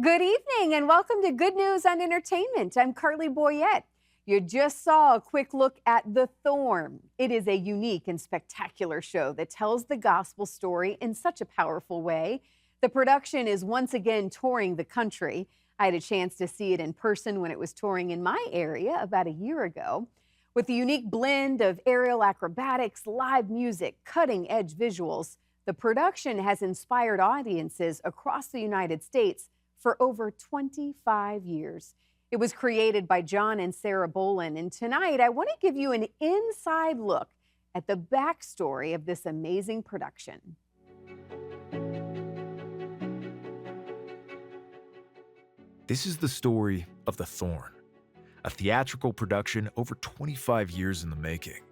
Good evening and welcome to Good News on Entertainment. I'm Carly Boyette. You just saw a quick look at The Thorn. It is a unique and spectacular show that tells the gospel story in such a powerful way. The production is once again touring the country. I had a chance to see it in person when it was touring in my area about a year ago. With the unique blend of aerial acrobatics, live music, cutting-edge visuals, the production has inspired audiences across the United States for over 25 years. It was created by John and Sarah Bolin, and tonight I want to give you an inside look at the backstory of this amazing production. This is the story of The Thorn, a theatrical production over 25 years in the making,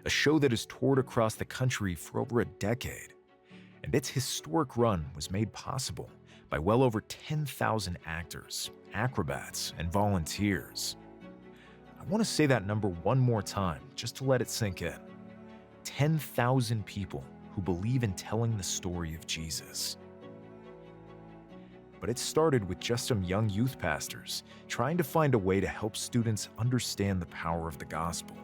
a show that has toured across the country for over a decade, and its historic run was made possible by well over 10,000 actors, acrobats, and volunteers. I want to say that number one more time, just to let it sink in. 10,000 people who believe in telling the story of Jesus. But it started with just some young youth pastors trying to find a way to help students understand the power of the gospel.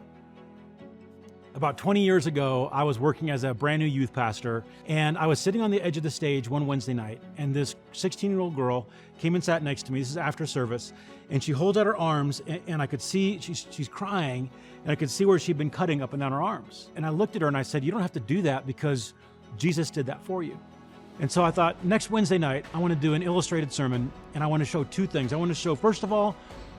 About 20 years ago, I was working as a brand new youth pastor, and I was sitting on the edge of the stage one Wednesday night, and this 16-year-old girl came and sat next to me. This is after service, and she holds out her arms, and I could see she's crying, and I could see where she'd been cutting up and down her arms. And I looked at her and I said, "You don't have to do that because Jesus did that for you." And so I thought, next Wednesday night, I want to do an illustrated sermon, and I want to show two things. I want to show, first of all,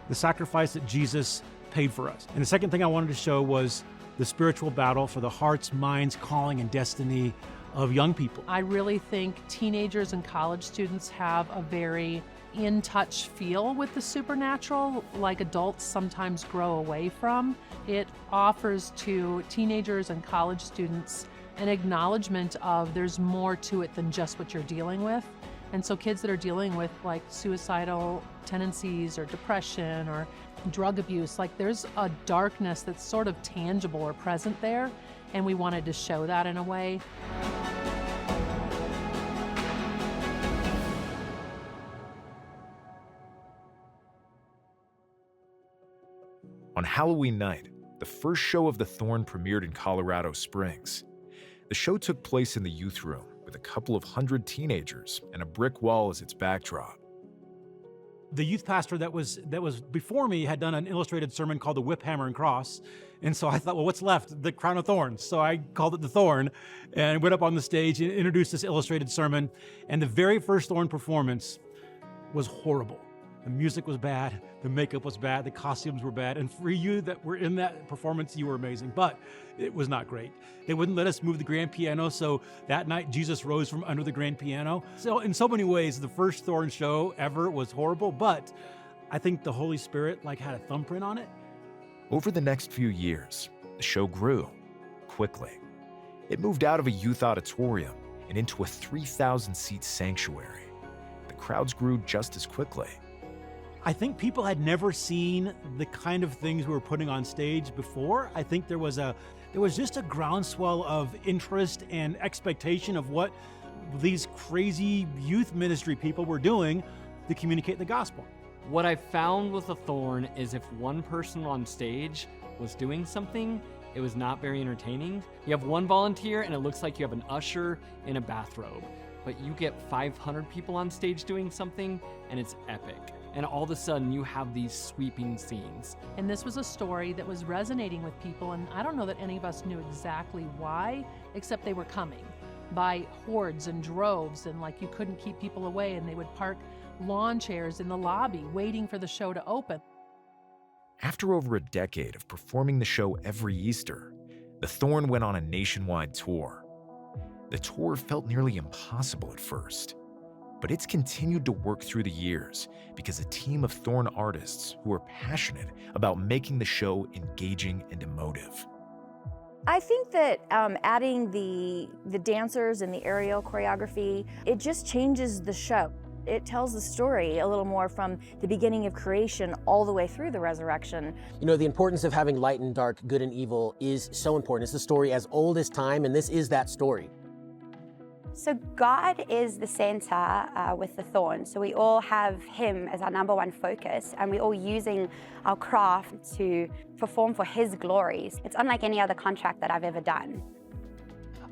the sacrifice that Jesus paid for us. And the second thing I wanted to show was the spiritual battle for the hearts, minds, calling, and destiny of young people. I really think teenagers and college students have a very in-touch feel with the supernatural, like adults sometimes grow away from. It offers to teenagers and college students an acknowledgement of there's more to it than just what you're dealing with. And so kids that are dealing with like suicidal tendencies or depression or drug abuse, like there's a darkness that's sort of tangible or present there, and we wanted to show that in a way. On Halloween night, the first show of The Thorn premiered in Colorado Springs. The show took place in the youth room with a couple of hundred teenagers and a brick wall as its backdrop. The youth pastor that was before me had done an illustrated sermon called The Whip, Hammer, and Cross. And so I thought, well, what's left? The Crown of Thorns. So I called it The Thorn and went up on the stage and introduced this illustrated sermon. And the very first Thorn performance was horrible. The music was bad, the makeup was bad, the costumes were bad. And for you that were in that performance, you were amazing, but it was not great. They wouldn't let us move the grand piano, so that night Jesus rose from under the grand piano. So in so many ways, the first Thorn show ever was horrible, but I think the Holy Spirit had a thumbprint on it. Over the next few years, the show grew quickly. It moved out of a youth auditorium and into a 3,000-seat sanctuary. The crowds grew just as quickly. I think people had never seen the kind of things we were putting on stage before. I think there was just a groundswell of interest and expectation of what these crazy youth ministry people were doing to communicate the gospel. What I found with The Thorn is if one person on stage was doing something, it was not very entertaining. You have one volunteer and it looks like you have an usher in a bathrobe, but you get 500 people on stage doing something and it's epic. And all of a sudden you have these sweeping scenes. And this was a story that was resonating with people, and I don't know that any of us knew exactly why, except they were coming by hordes and droves, and you couldn't keep people away, and they would park lawn chairs in the lobby waiting for the show to open. After over a decade of performing the show every Easter, The Thorn went on a nationwide tour. The tour felt nearly impossible at first, but it's continued to work through the years because a team of Thorn artists who are passionate about making the show engaging and emotive. I think that adding the dancers and the aerial choreography, it just changes the show. It tells the story a little more from the beginning of creation all the way through the resurrection. You know, the importance of having light and dark, good and evil is so important. It's a story as old as time, and this is that story. So God is the center with the thorn. So we all have Him as our number one focus, and we're all using our craft to perform for His glories. It's unlike any other contract that I've ever done.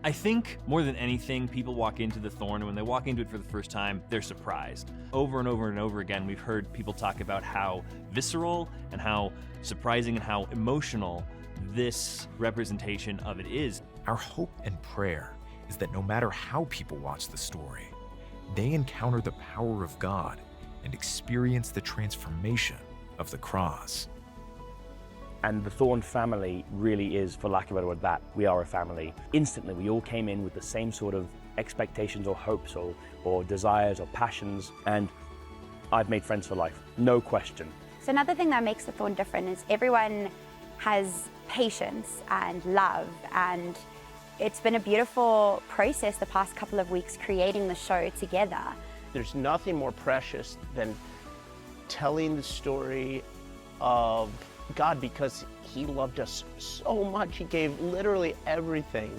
I think more than anything, people walk into the thorn, and when they walk into it for the first time, they're surprised. Over and over and over again, we've heard people talk about how visceral and how surprising and how emotional this representation of it is. Our hope and prayer is that no matter how people watch the story, they encounter the power of God and experience the transformation of the cross. And the Thorn family really is, for lack of a better word, that we are a family. Instantly, we all came in with the same sort of expectations or hopes or desires or passions, and I've made friends for life, no question. So another thing that makes the thorn different is everyone has patience and love, and it's been a beautiful process the past couple of weeks creating the show together. There's nothing more precious than telling the story of God, because He loved us so much. He gave literally everything.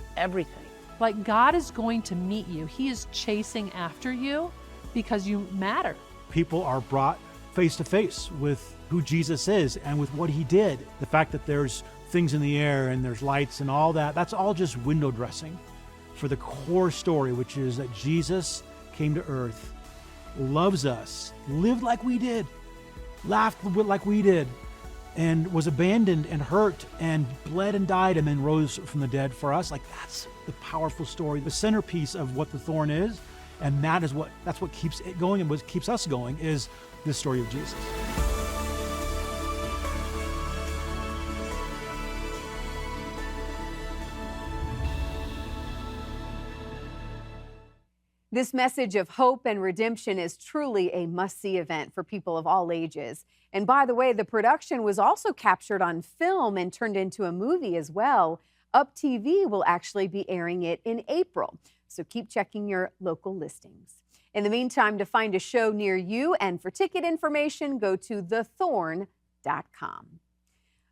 Like God is going to meet you. He is chasing after you because you matter. People are brought face to face with who Jesus is and with what He did. The fact that there's things in the air and there's lights and all that, that's all just window dressing for the core story, which is that Jesus came to earth, loves us, lived like we did, laughed like we did, and was abandoned and hurt and bled and died and then rose from the dead for us. Like, that's the powerful story, the centerpiece of what the thorn is. And that's what keeps it going, and what keeps us going is this story of Jesus. This message of hope and redemption is truly a must-see event for people of all ages. And by the way, the production was also captured on film and turned into a movie as well. Up TV will actually be airing it in April, so keep checking your local listings. In the meantime, to find a show near you and for ticket information, go to thethorn.com.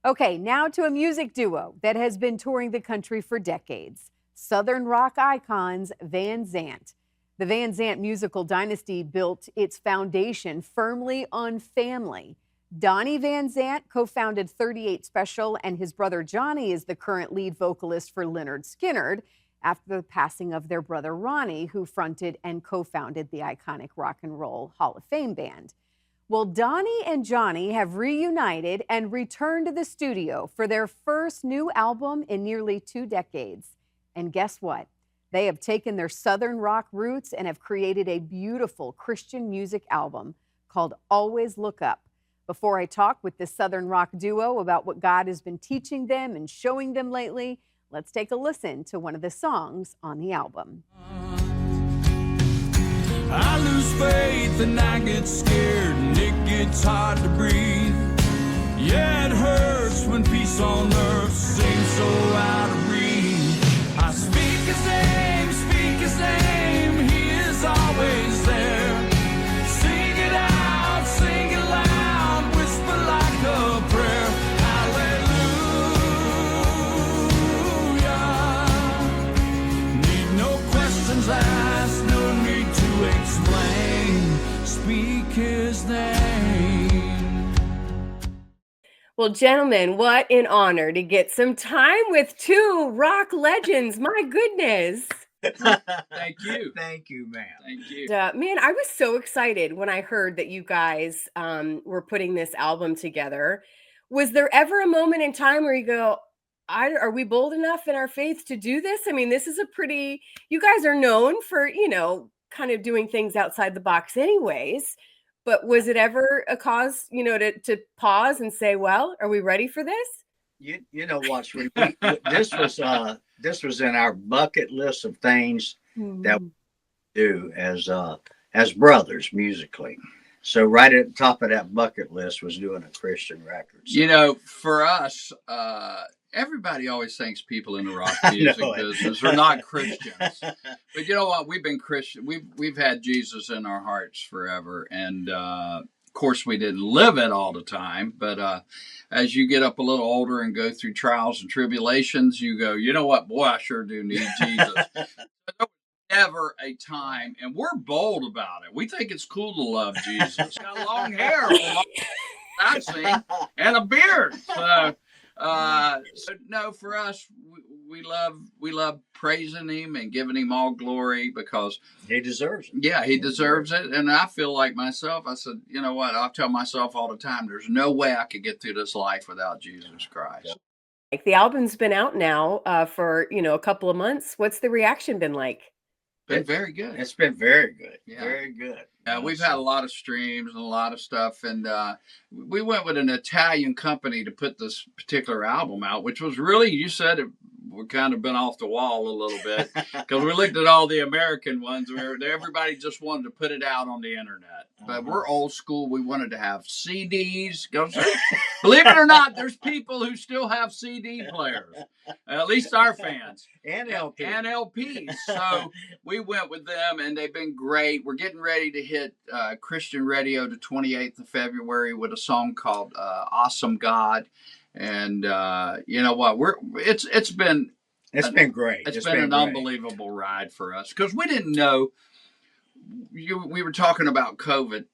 Okay, now to a music duo that has been touring the country for decades. Southern rock icons Van Zandt. The Van Zandt musical dynasty built its foundation firmly on family. Donnie Van Zandt co-founded 38 Special, and his brother Johnny is the current lead vocalist for Lynyrd Skynyrd after the passing of their brother Ronnie, who fronted and co-founded the iconic Rock and Roll Hall of Fame band. Well, Donnie and Johnny have reunited and returned to the studio for their first new album in nearly 2 decades. And guess what? They have taken their Southern rock roots and have created a beautiful Christian music album called Always Look Up. Before I talk with this Southern rock duo about what God has been teaching them and showing them lately, let's take a listen to one of the songs on the album. I lose faith and I get scared and it gets hard to breathe. Yeah, it hurts when peace on earth seems so out of reach. I speak His name, He is always there. Sing it out, sing it loud, whisper like a prayer. Hallelujah. Need no questions asked, no need to explain. Speak His name. Well, gentlemen, what an honor to get some time with 2 rock legends. My goodness. Thank you. Thank you, ma'am. Thank you. Man, I was so excited when I heard that you guys were putting this album together. Was there ever a moment in time where you go, are we bold enough in our faith to do this? I mean, this is you guys are known for, kind of doing things outside the box anyways. But was it ever a cause, to pause and say, well, are we ready for this? You know what, this was in our bucket list of things that we do as brothers musically. So right at the top of that bucket list was doing a Christian record. So. For us, everybody always thinks people in the rock music business are not Christians. But you know what? We've been Christian. We've had Jesus in our hearts forever. And of course, we didn't live it all the time. But as you get up a little older and go through trials and tribulations, you go, you know what? Boy, I sure do need Jesus. never a time, and we're bold about it. We think it's cool to love Jesus. Got long hair from all I've seen and a beard. So no, for us, we love praising him and giving him all glory because he deserves it. Yeah, he deserves it. And I feel like myself, I said, you know what? I tell myself all the time, there's no way I could get through this life without Jesus Christ. Like the album's been out now for a couple of months. What's the reaction been like? Been very good. It's been very good. Yeah. Very good. Yeah, we've had a lot of streams and a lot of stuff, and we went with an Italian company to put this particular album out, which was really, you said it, we kind of been off the wall a little bit because we looked at all the American ones. Everybody just wanted to put it out on the internet, but we're old school. We wanted to have CDs. Believe it or not, there's people who still have CD players. At least our fans. And LPs. And LPs. So we went with them, and they've been great. We're getting ready to hit Christian radio the 28th of February with a song called Awesome God. And you know what? It's been great. It's been an unbelievable ride for us because we didn't know. We were talking about COVID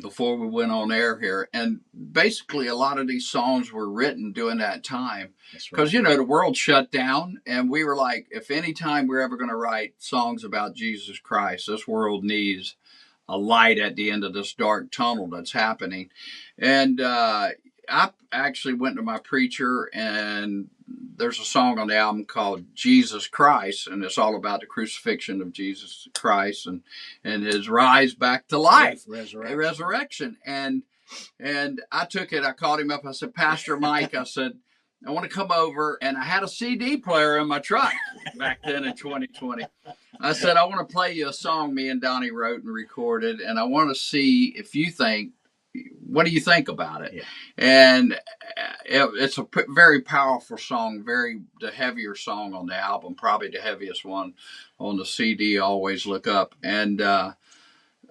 before we went on air here, and basically a lot of these songs were written during that time because the world shut down, and we were like, if any time we're ever going to write songs about Jesus Christ, this world needs a light at the end of this dark tunnel that's happening. And I actually went to my preacher, and there's a song on the album called Jesus Christ, and it's all about the crucifixion of Jesus Christ and his rise back to life, resurrection. And I took it, I called him up, I said, Pastor Mike, I said, I want to come over, and I had a CD player in my truck back then in 2020. I said, I want to play you a song me and Donnie wrote and recorded, and I want to see if you think, what do you think about it? Yeah. And it's a very powerful song, the heavier song on the album, probably the heaviest one on the CD, Always Look Up. And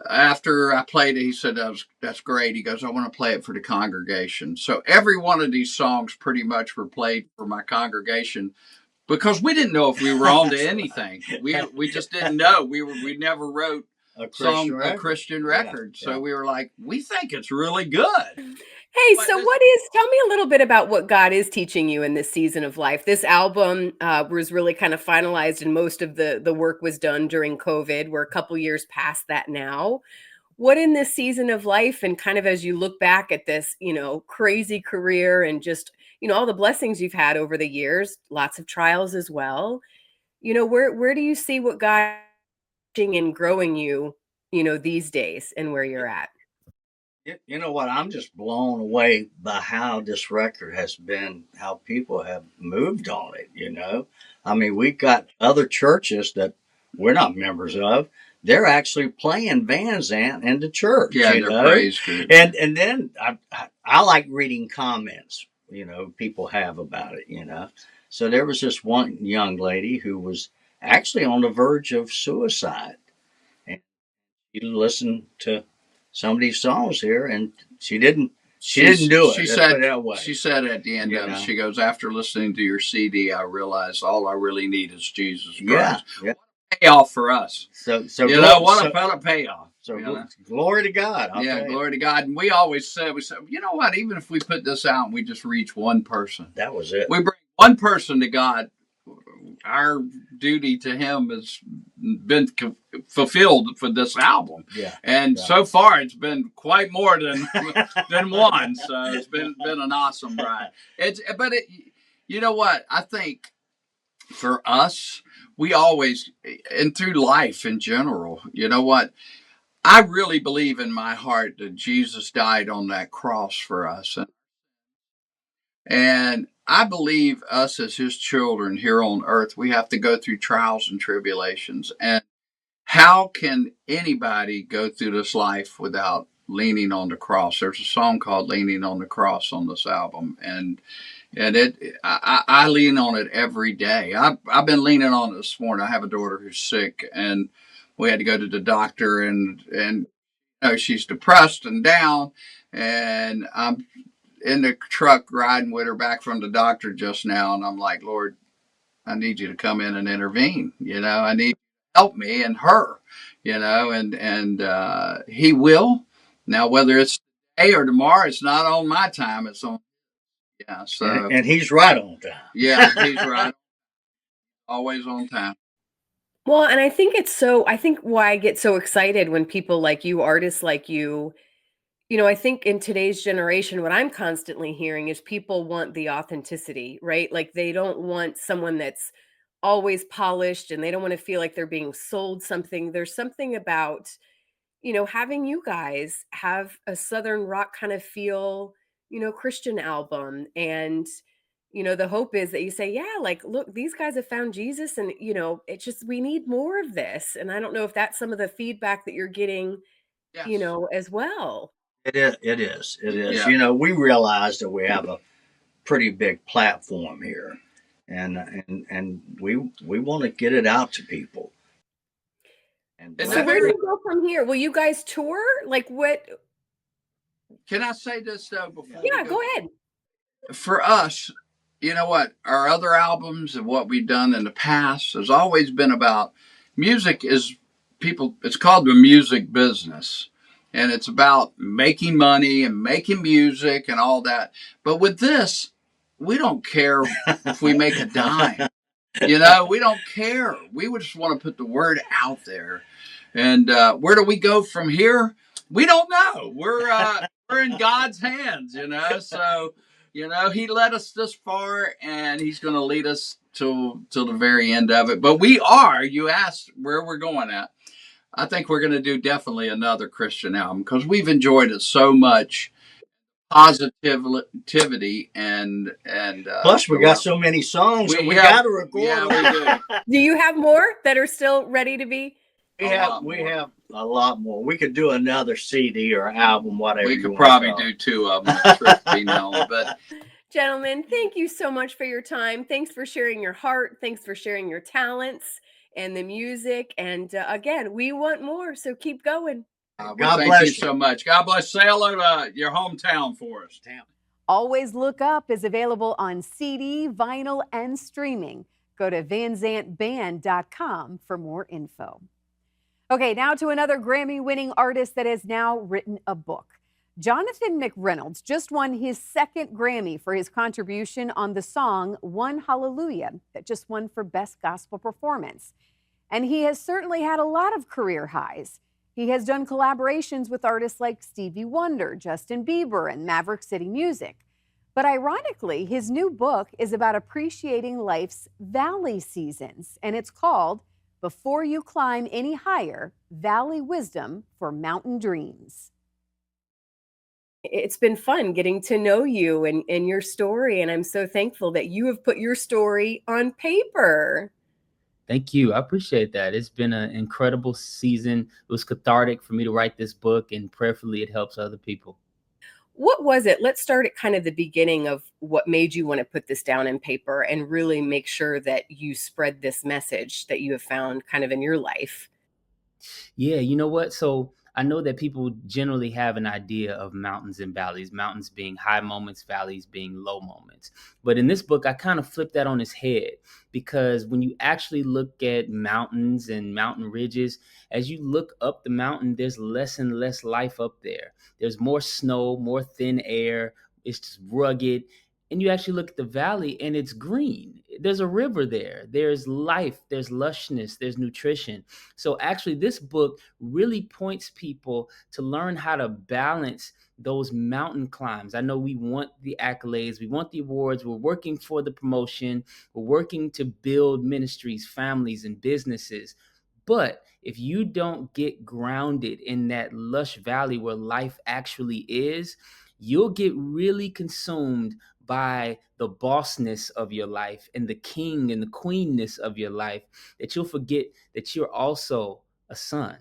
after I played it, he said, that's great. He goes, I want to play it for the congregation. So every one of these songs pretty much were played for my congregation because we didn't know if we were on to anything. We just didn't know. We never wrote a Christian record. Yeah. So we were like, we think it's really good. Hey, tell me a little bit about what God is teaching you in this season of life. This album was really kind of finalized, and most of the work was done during COVID. We're a couple years past that now. What in this season of life, and kind of as you look back at this, crazy career and just, all the blessings you've had over the years, lots of trials as well, where do you see what God and growing you, these days and where you're at? You know what? I'm just blown away by how this record has been, how people have moved on it, I mean, we've got other churches that we're not members of. They're actually playing Van Zandt in the church. Yeah, they're praise group. And then I like reading comments, people have about it, So there was this one young lady who was actually on the verge of suicide. And she listened to some of these songs here, and she didn't do it. She said at the end of it, she goes, after listening to your CD, I realized all I really need is Jesus Christ. Yeah. Payoff for us. So what a payoff. So glory to God. Glory to God. And we said, you know what, even if we put this out and we just reach one person. That was it. We bring one person to God. Our duty to him has been fulfilled for this album. Yeah. And so far it's been quite more than one. So it's been an awesome ride. But you know what? I think for us, we always, and through life in general, you know what? I really believe in my heart that Jesus died on that cross for us. And I believe us as his children here on earth, we have to go through trials and tribulations. And how can anybody go through this life without leaning on the cross? There's a song called Leaning on the Cross on this album. And I lean on it every day. I've been leaning on it this morning. I have a daughter who's sick, and we had to go to the doctor, and she's depressed and down, and I'm in the truck riding with her back from the doctor just now, and I'm like, Lord, I need you to come in and intervene. I need help me and her, and he will. Now, whether it's today or tomorrow, it's not on my time. It's on. Yeah. So. And he's right on time. Yeah, he's right. Always on time. Well, and I think why I get so excited when people like you, artists like you, I think in today's generation, what I'm constantly hearing is people want the authenticity, right? Like they don't want someone that's always polished and they don't want to feel like they're being sold something. There's something about, having you guys have a Southern rock kind of feel, Christian album. And, the hope is that you say, yeah, like, look, these guys have found Jesus and, it's just, we need more of this. And I don't know if that's some of the feedback that you're getting, Yes. as well. It is. It is. It is. Yeah. We realize that we have a pretty big platform here, and we want to get it out to people. And So where do you go from here? Will you guys tour? Like what? Can I say this though before? Yeah, go ahead. For us, you know what? Our other albums and what we've done in the past has always been about music. Is people? It's called the music business. And it's about making money and making music and all that. But with this, we don't care if we make a dime. We don't care. We just want to put the word out there. And where do we go from here? We don't know. We're in God's hands, So, He led us this far, and He's going to lead us till the very end of it. But we are. You asked where we're going at. I think we're going to do definitely another Christian album because we've enjoyed it so much, positivity and plus we got so many songs we got to record. Yeah, we do. Do you have more that are still ready to be? We have a lot more. We could do another CD or album, whatever. We could probably do 2 of them. But gentlemen, thank you so much for your time. Thanks for sharing your heart. Thanks for sharing your talents and the music. And again, we want more, so keep going. God bless you so much. God bless. Say hello to your hometown for us. Always Look Up is available on CD, vinyl, and streaming. Go to vanzantband.com for more info. Okay, now to another Grammy-winning artist that has now written a book. Jonathan McReynolds just won his 2nd Grammy for his contribution on the song One Hallelujah that just won for Best Gospel Performance. And he has certainly had a lot of career highs. He has done collaborations with artists like Stevie Wonder, Justin Bieber, and Maverick City Music. But ironically, his new book is about appreciating life's valley seasons, and it's called Before You Climb Any Higher, Valley Wisdom for Mountain Dreams. It's been fun getting to know you and your story, and I'm so thankful that you have put your story on paper. Thank you. I appreciate that. It's been an incredible season. It was cathartic for me to write this book, and prayerfully it helps other people. What was it? Let's start at kind of the beginning of what made you want to put this down in paper and really make sure that you spread this message that you have found kind of in your life. Yeah, you know what? So I know that people generally have an idea of mountains and valleys, mountains being high moments, valleys being low moments. But in this book, I kind of flipped that on its head, because when you actually look at mountains and mountain ridges, as you look up the mountain, there's less and less life up there. There's more snow, more thin air. It's just rugged. And you actually look at the valley and it's green. There's a river there. There's life. There's lushness. There's nutrition. So actually, this book really points people to learn how to balance those mountain climbs. I know we want the accolades. We want the awards. We're working for the promotion. We're working to build ministries, families, and businesses. But if you don't get grounded in that lush valley where life actually is, you'll get really consumed by the bossness of your life and the king and the queenness of your life, that you'll forget that you're also a son,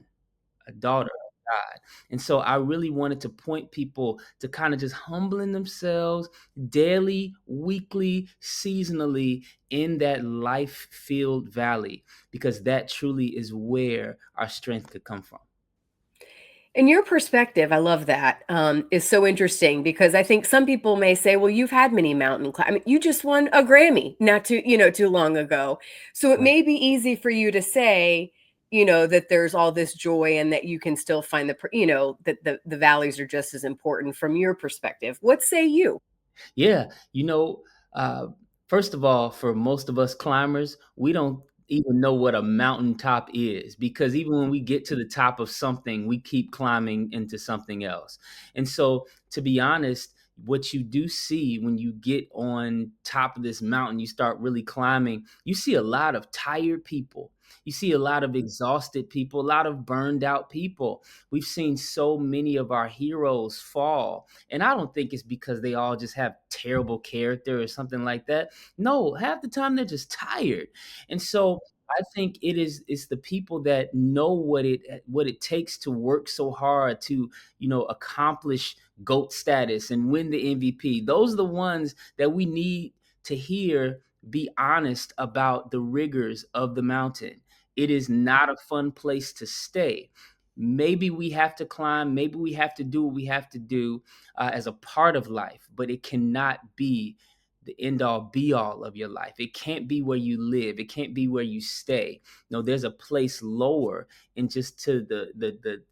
a daughter of God. And so I really wanted to point people to kind of just humbling themselves daily, weekly, seasonally in that life-filled valley, because that truly is where our strength could come from. And your perspective, I love that, is so interesting, because I think some people may say, well, you've had many mountain climbs. I mean, you just won a Grammy not too long ago. So it may be easy for you to say, that there's all this joy and that you can still find that the valleys are just as important from your perspective. What say you? Yeah, you know, uh, first of all, for most of us climbers, we don't even know what a mountaintop is because even when we get to the top of something, we keep climbing into something else. And so, to be honest, what you do see when you get on top of this mountain, you start really climbing, you see a lot of tired people. You see a lot of exhausted people, a lot of burned out people. We've seen so many of our heroes fall, and I don't think it's because they all just have terrible character or something like that. No, half the time they're just tired. And so I think it's the people that know what it takes to work so hard to, accomplish GOAT status and win the MVP. Those are the ones that we need to hear be honest about the rigors of the mountain. It is not a fun place to stay. Maybe we have to climb, maybe we have to do what we have to do as a part of life, but it cannot be the end all be all of your life. It can't be where you live. It can't be where you stay. No, there's a place lower, and just to the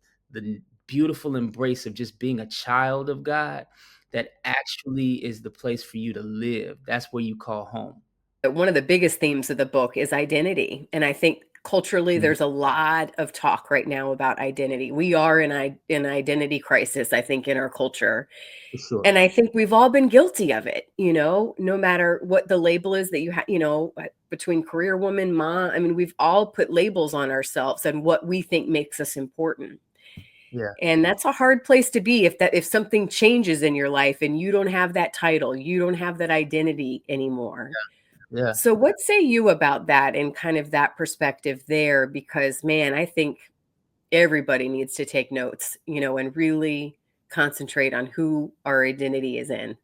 beautiful embrace of just being a child of God, that actually is the place for you to live. That's where you call home. One of the biggest themes of the book is identity. And I think culturally, Mhm. there's a lot of talk right now about identity. We are in an identity crisis, I think, in our culture. For sure. And I think we've all been guilty of it, no matter what the label is that you have, between career woman, mom. I mean, we've all put labels on ourselves and what we think makes us important. Yeah. And that's a hard place to be if something changes in your life and you don't have that title, you don't have that identity anymore. Yeah. So what say you about that and kind of that perspective there? Because man, I think everybody needs to take notes, and really concentrate on who our identity is in.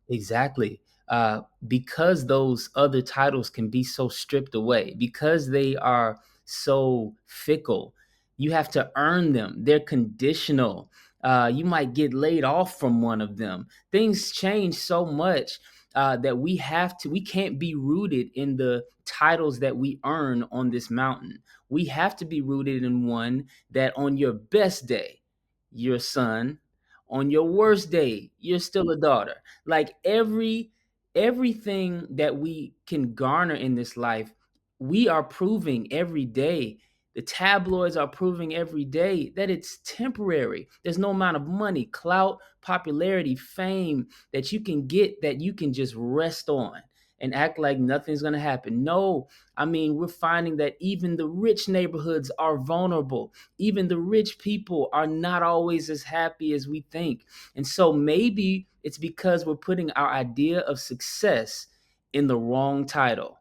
Exactly. Because those other titles can be so stripped away, because they are so fickle, you have to earn them. They're conditional. You might get laid off from one of them. Things change so much that we can't be rooted in the titles that we earn on this mountain. We have to be rooted in one that on your best day, you're a son. On your worst day, you're still a daughter. Like everything that we can garner in this life, we are proving every day. The tabloids are proving every day that it's temporary. There's no amount of money, clout, popularity, fame that you can get that you can just rest on and act like nothing's going to happen. No, I mean, we're finding that even the rich neighborhoods are vulnerable. Even the rich people are not always as happy as we think. And so maybe it's because we're putting our idea of success in the wrong title.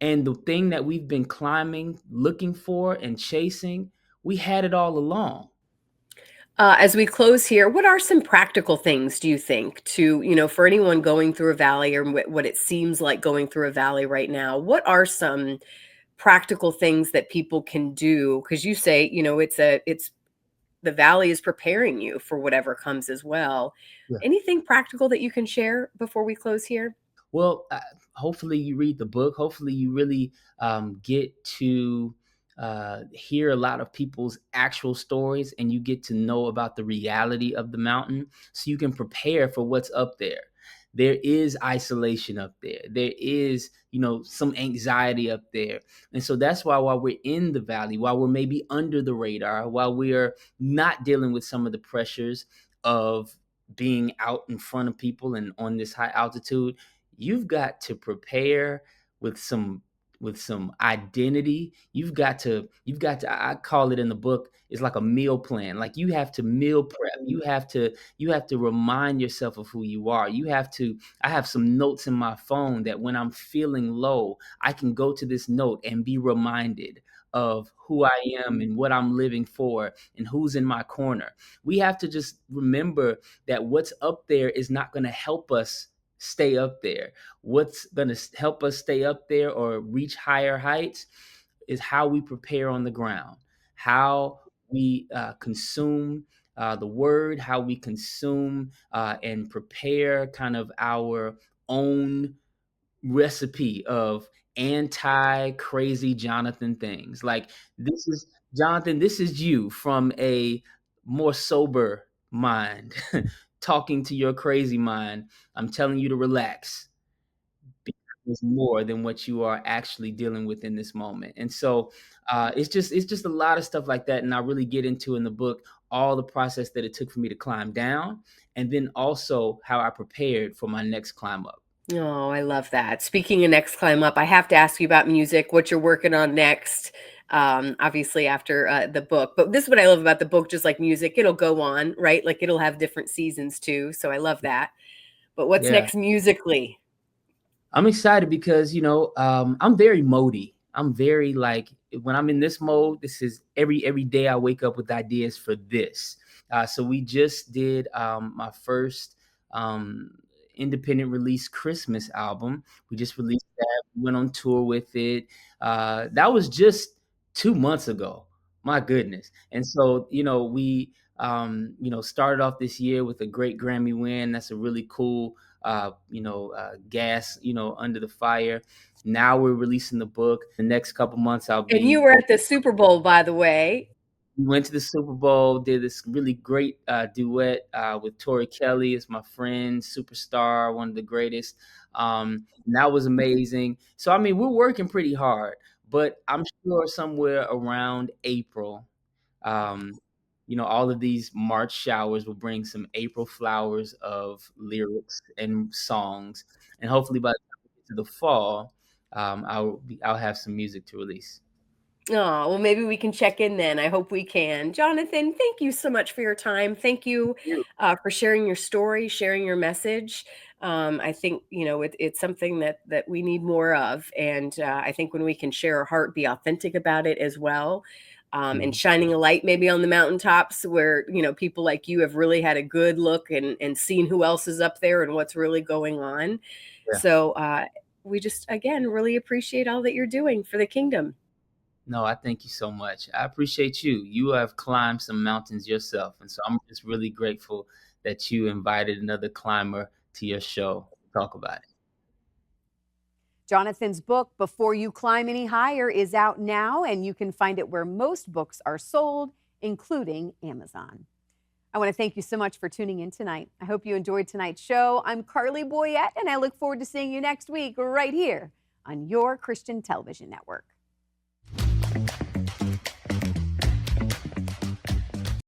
And the thing that we've been climbing, looking for, and chasing, we had it all along. As we close here, what are some practical things do you think for anyone going through a valley or what it seems like going through a valley right now? What are some practical things that people can do? Because you say, it's the valley is preparing you for whatever comes as well. Yeah. Anything practical that you can share before we close here? Well, hopefully you read the book. Hopefully you really get to hear a lot of people's actual stories, and you get to know about the reality of the mountain so you can prepare for what's up there. There is isolation up there. There is, some anxiety up there. And so that's why while we're in the valley, while we're maybe under the radar, while we're not dealing with some of the pressures of being out in front of people and on this high altitude, you've got to prepare with some identity. You've got to I call it in the book, it's like a meal plan. Like you have to meal prep. You have to remind yourself of who you are. I have some notes in my phone that when I'm feeling low, I can go to this note and be reminded of who I am and what I'm living for and who's in my corner. We have to just remember that what's up there is not going to help us stay up there. What's going to help us stay up there or reach higher heights is how we prepare on the ground, how we consume the word, how we consume and prepare kind of our own recipe of anti crazy Jonathan things. Like Jonathan, this is you from a more sober mind, talking to your crazy mind. I'm telling you to relax. Is more than what you are actually dealing with in this moment. And so it's just a lot of stuff like that. And I really get into in the book all the process that it took for me to climb down, and then also how I prepared for my next climb up. Oh, I love that. Speaking of next climb up, I have to ask you about music, what you're working on next. Obviously after the book, but this is what I love about the book. Just like music, it'll go on, right? Like it'll have different seasons too. So I love that. But what's Yeah. next musically? I'm excited because, I'm very mody. I'm very like, when I'm in this mode, this is every day I wake up with ideas for this. So we just did my first independent release Christmas album. We just released that. We went on tour with it. That was just 2 months ago. My goodness. And so, we started off this year with a great Grammy win. That's a really cool gas, under the fire. Now we're releasing the book. The next couple months And you were at the Super Bowl, by the way. We went to the Super Bowl, did this really great duet with Tori Kelly. Is my friend, superstar, one of the greatest. And that was amazing. So, I mean, we're working pretty hard, but I'm sure somewhere around April, all of these March showers will bring some April flowers of lyrics and songs. And hopefully by the time we get to the fall, I'll have some music to release. Oh, well, maybe we can check in then. I hope we can. Jonathan, thank you so much for your time. Thank you for sharing your story, sharing your message. I think, it's something that we need more of. And I think when we can share our heart, be authentic about it as well, and shining a light maybe on the mountaintops where, people like you have really had a good look and seen who else is up there and what's really going on. Yeah. So we just, again, really appreciate all that you're doing for the kingdom. No, I thank you so much. I appreciate you. You have climbed some mountains yourself. And so I'm just really grateful that you invited another climber to your show to talk about it. Jonathan's book, Before You Climb Any Higher, is out now, and you can find it where most books are sold, including Amazon. I want to thank you so much for tuning in tonight. I hope you enjoyed tonight's show. I'm Carly Boyette, and I look forward to seeing you next week right here on your Christian Television Network.